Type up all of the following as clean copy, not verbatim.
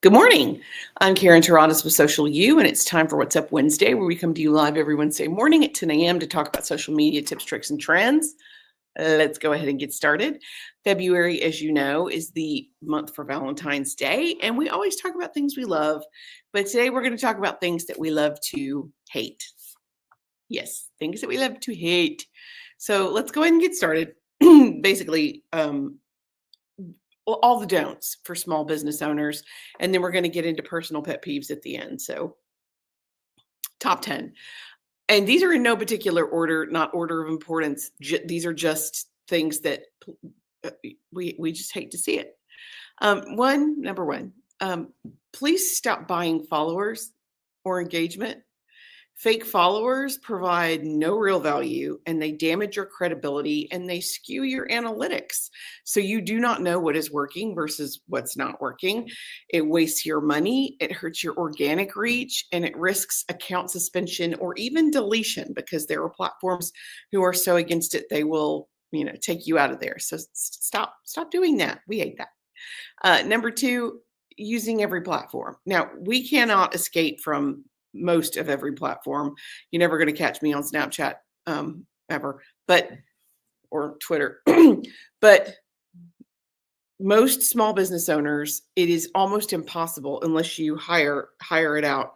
Good morning. I'm Karen Taradas with Social U, and it's time for What's Up Wednesday, where we come to you live every Wednesday morning at 10 a.m. to talk about social media tips, tricks, and trends. Let's go ahead and get started. February, as you know, is the month for Valentine's Day, and we always talk about things we love. But today we're going to talk about things that we love to hate. Yes, things that we love to hate. So let's go ahead and get started. Basically, all the don'ts for small business owners. And then we're going to get into personal pet peeves at the end. So, top 10. And these are in no particular order, not order of importance. These are just things that we just hate to see it. Number one, please stop buying followers or engagement. Fake followers provide no real value, and they damage your credibility, and they skew your analytics. So you do not know what is working versus what's not working. It wastes your money, it hurts your organic reach, and it risks account suspension or even deletion, because there are platforms who are so against it they will, take you out of there. So stop doing that. We hate that. Number two, using every platform. Now, we cannot escape from most of every platform. You're never going to catch me on Snapchat ever, or Twitter. But most small business owners, it is almost impossible unless you hire it out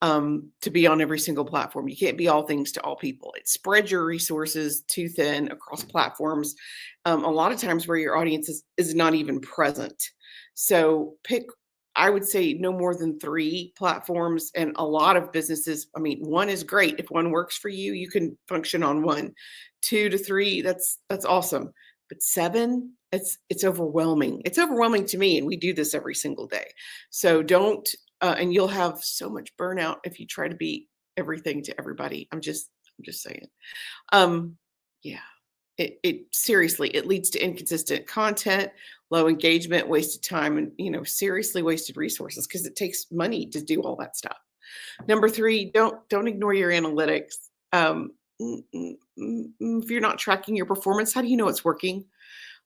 to be on every single platform. You can't be all things to all people. It spreads your resources too thin across platforms. A lot of times where your audience is not even present. So I would say no more than 3 platforms, and a lot of businesses, one is great. If one works for you, you can function on 1. 2 to 3, that's awesome. But 7, it's overwhelming. It's overwhelming to me, and we do this every single day. So don't, and you'll have so much burnout if you try to be everything to everybody. I'm just saying. Yeah. It seriously, it leads to inconsistent content, low engagement, wasted time, and seriously wasted resources, because it takes money to do all that stuff. Number 3, don't ignore your analytics. If you're not tracking your performance, how do you know it's working?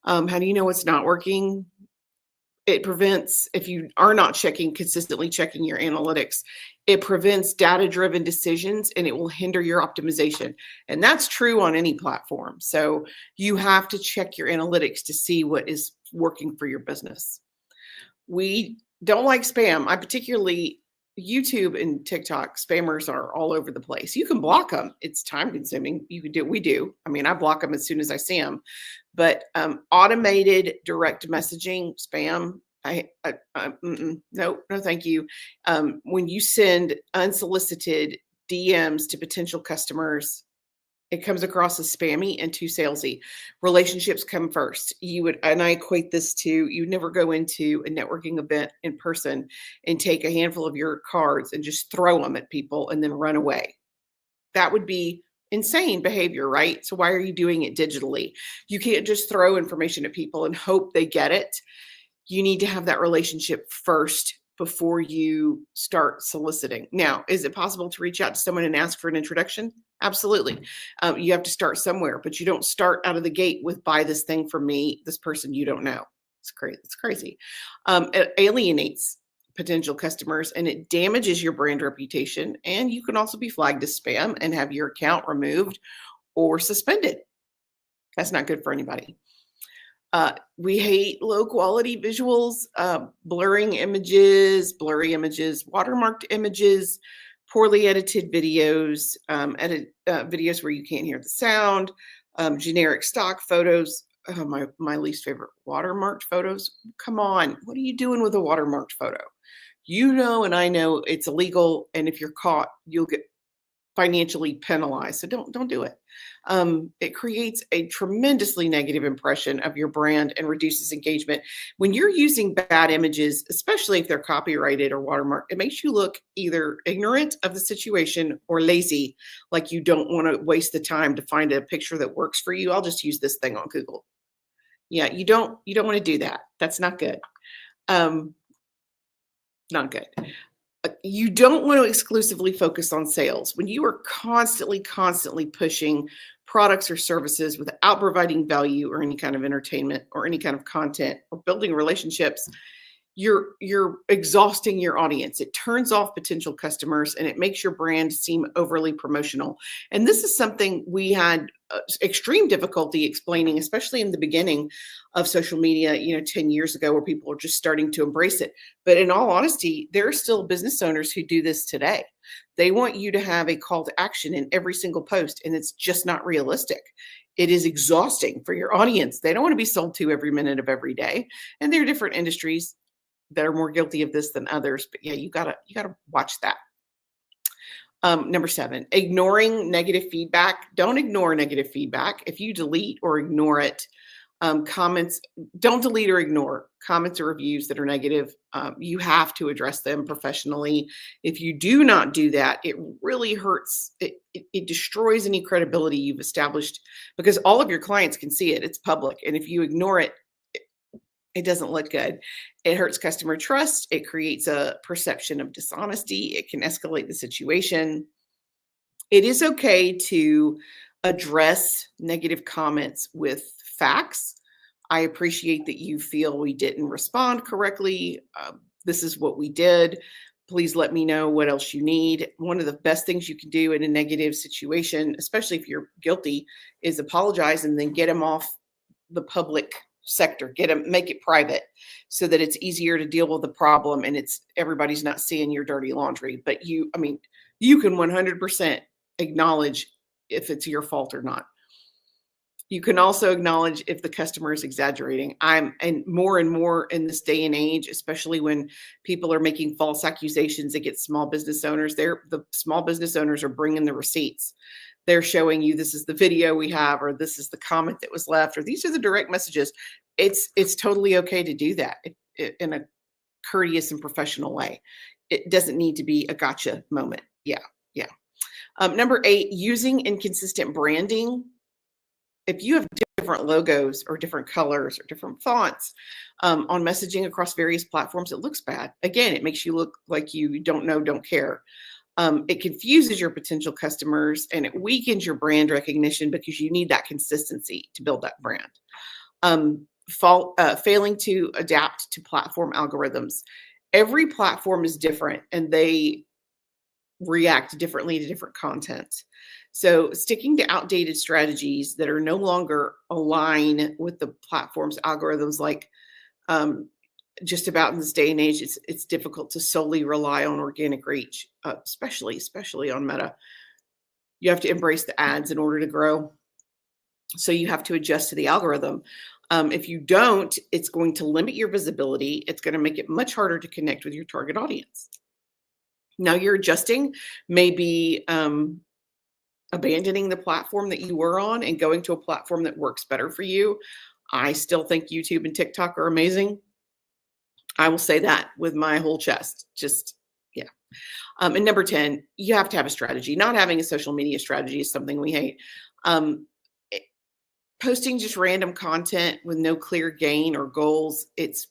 How do you know it's not working? It prevents, if you are not consistently checking your analytics, it prevents data-driven decisions, and it will hinder your optimization. And that's true on any platform. So you have to check your analytics to see what is working for your business. We don't like spam. Particularly YouTube and TikTok, spammers are all over the place. You can block them. It's time consuming. We do. I block them as soon as I see them. But automated direct messaging, spam, no, thank you. When you send unsolicited DMs to potential customers, it comes across as spammy and too salesy. Relationships come first. And I equate this to, you never go into a networking event in person and take a handful of your cards and just throw them at people and then run away. That would be insane behavior, right? So why are you doing it digitally? You can't just throw information at people and hope they get it. You need to have that relationship first before you start soliciting. Now, is it possible to reach out to someone and ask for an introduction? Absolutely. You have to start somewhere, but you don't start out of the gate with, buy this thing from me, this person you don't know. It's crazy. It alienates potential customers, and it damages your brand reputation. And you can also be flagged as spam and have your account removed or suspended. That's not good for anybody. We hate low quality visuals, blurry images, watermarked images, poorly edited videos, videos where you can't hear the sound, generic stock photos. My least favorite, watermarked photos. Come on, what are you doing with a watermarked photo? And I know it's illegal, and if you're caught, you'll get financially penalized. So don't do it. It creates a tremendously negative impression of your brand and reduces engagement. When you're using bad images, especially if they're copyrighted or watermarked, it makes you look either ignorant of the situation or lazy, like you don't want to waste the time to find a picture that works for you. I'll just use this thing on Google. Yeah, you don't want to do that. That's not good. Not good. You don't want to exclusively focus on sales. When you are constantly pushing products or services without providing value or any kind of entertainment or any kind of content or building relationships, you're exhausting your audience. It turns off potential customers and it makes your brand seem overly promotional. And this is something we had extreme difficulty explaining, especially in the beginning of social media, 10 years ago, where people are just starting to embrace it. But in all honesty, there are still business owners who do this today. They want you to have a call to action in every single post, and it's just not realistic. It is exhausting for your audience. They don't want to be sold to every minute of every day. And there are different industries that are more guilty of this than others. But yeah, you gotta watch that. Number 7, ignoring negative feedback. Don't ignore negative feedback. If you delete or ignore it, comments, don't delete or ignore comments or reviews that are negative. You have to address them professionally. If you do not do that, it really hurts. It destroys any credibility you've established, because all of your clients can see it. It's public. And if you ignore it, it doesn't look good. It hurts customer trust. It creates a perception of dishonesty. It can escalate the situation. It is okay to address negative comments with facts. I appreciate that you feel we didn't respond correctly. This is what we did. Please let me know what else you need. One of the best things you can do in a negative situation, especially if you're guilty, is apologize and then get them off the public sector. Make it private so that it's easier to deal with the problem and everybody's not seeing your dirty laundry. But you can 100% acknowledge if it's your fault or not. You can also acknowledge if the customer is exaggerating. And more in this day and age, especially when people are making false accusations against small business owners, the small business owners are bringing the receipts. They're showing you, this is the video we have, or this is the comment that was left, or these are the direct messages. It's totally okay to do that in a courteous and professional way. It doesn't need to be a gotcha moment. Yeah. Number 8, using inconsistent branding. If you have different logos or different colors or different fonts on messaging across various platforms, it looks bad. Again, it makes you look like you don't care. It confuses your potential customers and it weakens your brand recognition, because you need that consistency to build that brand. Failing to adapt to platform algorithms. Every platform is different and they react differently to different content. So sticking to outdated strategies that are no longer align with the platform's algorithms, like just about in this day and age, it's difficult to solely rely on organic reach, especially on Meta. You have to embrace the ads in order to grow. So you have to adjust to the algorithm. If you don't, it's going to limit your visibility. It's going to make it much harder to connect with your target audience. Now you're adjusting, maybe abandoning the platform that you were on and going to a platform that works better for you. I still think YouTube and TikTok are amazing. I will say that with my whole chest. Yeah. And number 10, you have to have a strategy. Not having a social media strategy is something we hate. Posting just random content with no clear gain or goals, it's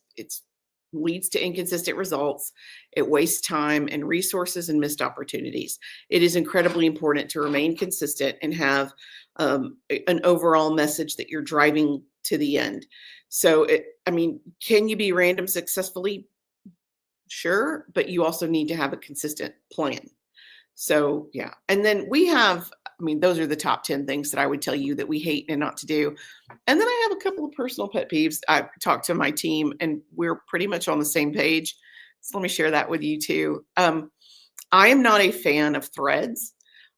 leads to inconsistent results. It wastes time and resources and missed opportunities. It is incredibly important to remain consistent and have an overall message that you're driving to the end. So, can you be random successfully? Sure, but you also need to have a consistent plan. So, yeah. And then we have, those are the top 10 things that I would tell you that we hate and not to do. And then I have a couple of personal pet peeves. I talked to my team and we're pretty much on the same page. So let me share that with you too. I am not a fan of threads.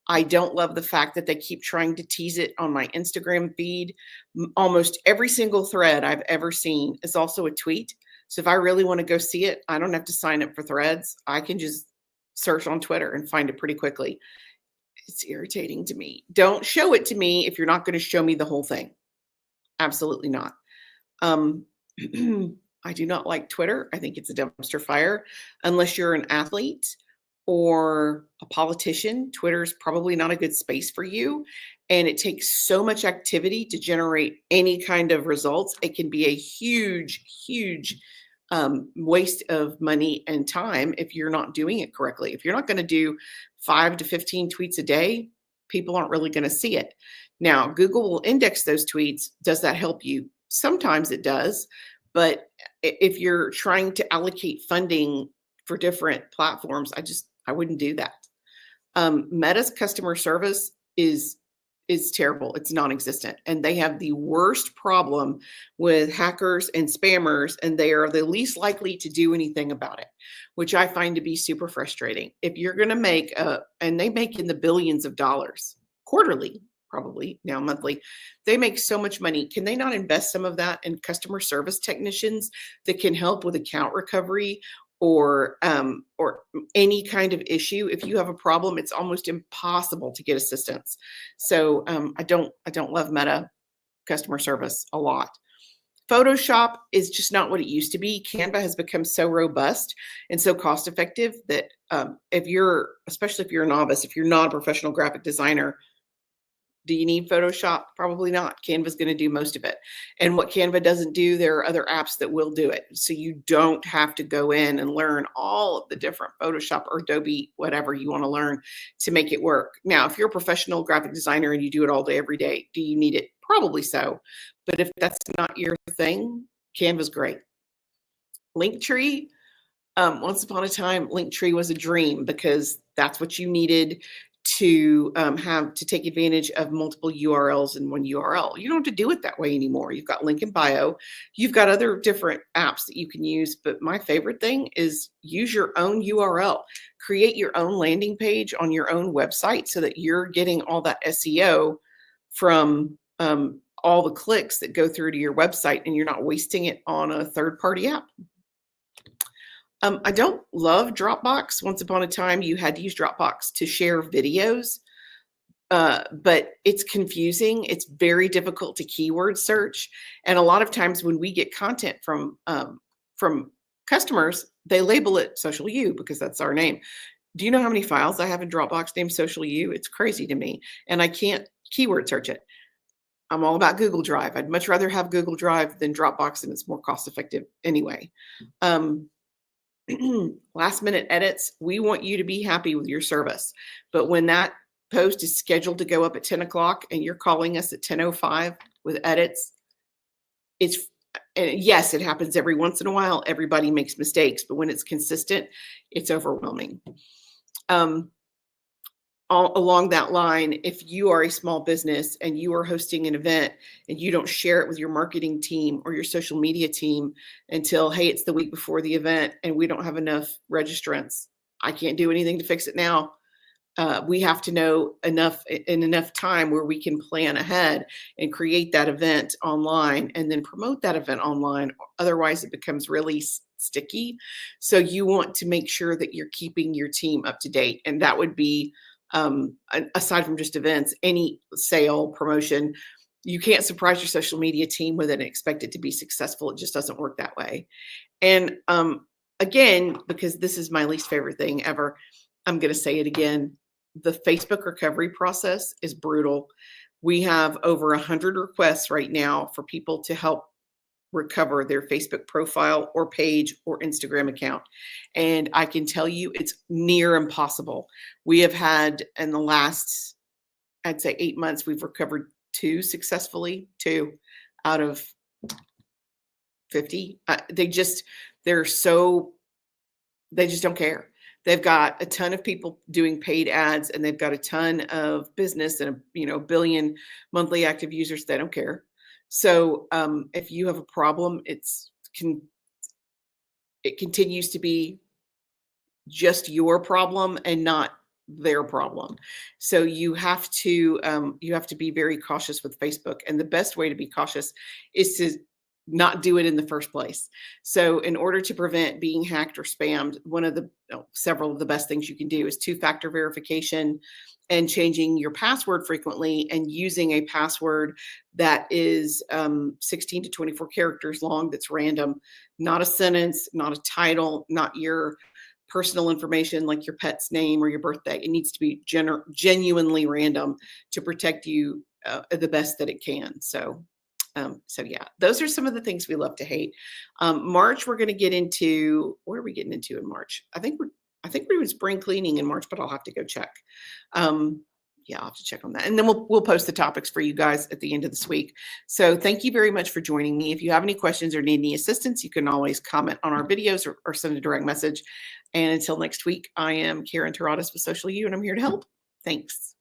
I don't love the fact that they keep trying to tease it on my Instagram feed. Almost every single thread I've ever seen is also a tweet. So if I really want to go see it, I don't have to sign up for threads. I can just search on Twitter and find it pretty quickly. It's irritating to me. Don't show it to me if you're not going to show me the whole thing. Absolutely not. I do not like Twitter. I think it's a dumpster fire. Unless you're an athlete or a politician, Twitter is probably not a good space for you. And it takes so much activity to generate any kind of results. It can be a huge waste of money and time if you're not doing it correctly. If you're not going to do 5 to 15 tweets a day, people aren't really going to see it. Now, Google will index those tweets. Does that help you? Sometimes it does, but if you're trying to allocate funding for different platforms, I wouldn't do that. Meta's customer service is terrible. It's non-existent, and they have the worst problem with hackers and spammers, and they are the least likely to do anything about it, which I find to be super frustrating. If you're going to make and they make in the billions of dollars quarterly, probably now monthly, they make so much money. Can they not invest some of that in customer service technicians that can help with account recovery or any kind of issue? If you have a problem, it's almost impossible to get assistance. So I don't love Meta customer service a lot. Photoshop is just not what it used to be. Canva has become so robust and so cost effective that especially if you're a novice, if you're not a professional graphic designer, do you need Photoshop? Probably not. Canva's going to do most of it. And what Canva doesn't do, there are other apps that will do it. So you don't have to go in and learn all of the different Photoshop or Adobe, whatever you want to learn to make it work. Now, if you're a professional graphic designer and you do it all day, every day, do you need it? Probably so. But if that's not your thing, Canva's great. Linktree. Once upon a time, Linktree was a dream because that's what you needed to have to take advantage of multiple URLs in one URL. You don't have to do it that way anymore. You've got link in bio. You've got other different apps that you can use. But my favorite thing is use your own URL. Create your own landing page on your own website so that you're getting all that SEO from all the clicks that go through to your website, and you're not wasting it on a third-party app. I don't love Dropbox. Once upon a time, you had to use Dropbox to share videos, but it's confusing. It's very difficult to keyword search. And a lot of times when we get content from customers, they label it Social U because that's our name. Do you know how many files I have in Dropbox named Social U? It's crazy to me. And I can't keyword search it. I'm all about Google Drive. I'd much rather have Google Drive than Dropbox, and it's more cost effective anyway. Last minute edits. We want you to be happy with your service. But when that post is scheduled to go up at 10 o'clock and you're calling us at 10:05 with edits, yes, it happens every once in a while. Everybody makes mistakes, but when it's consistent, it's overwhelming. Along that line, if you are a small business and you are hosting an event and you don't share it with your marketing team or your social media team until, hey, it's the week before the event and we don't have enough registrants, I can't do anything to fix it now. We have to know enough time where we can plan ahead and create that event online and then promote that event online. Otherwise, it becomes really sticky. So you want to make sure that you're keeping your team up to date. And that would be, aside from just events, any sale, promotion. You can't surprise your social media team with it and expect it to be successful. It just doesn't work that way. And again, because this is my least favorite thing ever, I'm going to say it again. The Facebook recovery process is brutal. We have over 100 requests right now for people to help recover their Facebook profile or page or Instagram account. And I can tell you it's near impossible. We have had in the last, I'd say 8 months, we've recovered 2 successfully, 2 out of 50. They just don't care. They've got a ton of people doing paid ads and they've got a ton of business and a billion monthly active users. They don't care. So if you have a problem, it continues to be just your problem and not their problem. So you have to be very cautious with Facebook. And the best way to be cautious is to not do it in the first place. So in order to prevent being hacked or spammed, several of the best things you can do is 2-factor verification and changing your password frequently and using a password that is 16 to 24 characters long, that's random, not a sentence, not a title, not your personal information like your pet's name or your birthday. It needs to be genuinely random to protect you the best that it can. So yeah, those are some of the things we love to hate. March, we're going to get into, what are we getting into in March? I think we're doing spring cleaning in March, but I'll have to go check. Yeah, I'll have to check on that. And then we'll post the topics for you guys at the end of this week. So thank you very much for joining me. If you have any questions or need any assistance, you can always comment on our videos or send a direct message. And until next week, I am Karen Taradas with Social U, and I'm here to help. Thanks.